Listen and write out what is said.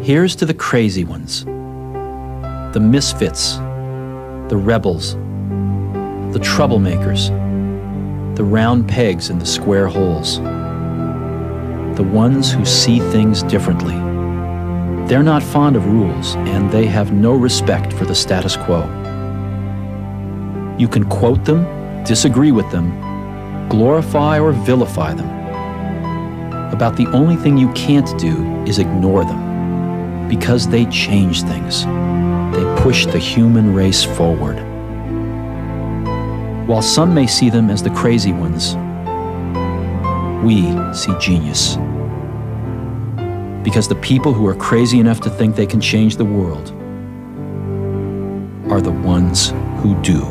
Here's to the crazy ones, the misfits, the rebels, the troublemakers, the round pegs in the square holes, the ones who see things differently. They're not fond of rules, and they have no respect for the status quo. You can quote them, disagree with them, glorify or vilify them. About the only thing you can't do is ignore them, because they change things. They push the human race forward. While some may see them as the crazy ones, we see genius. Because the people who are crazy enough to think they can change the world are the ones who do.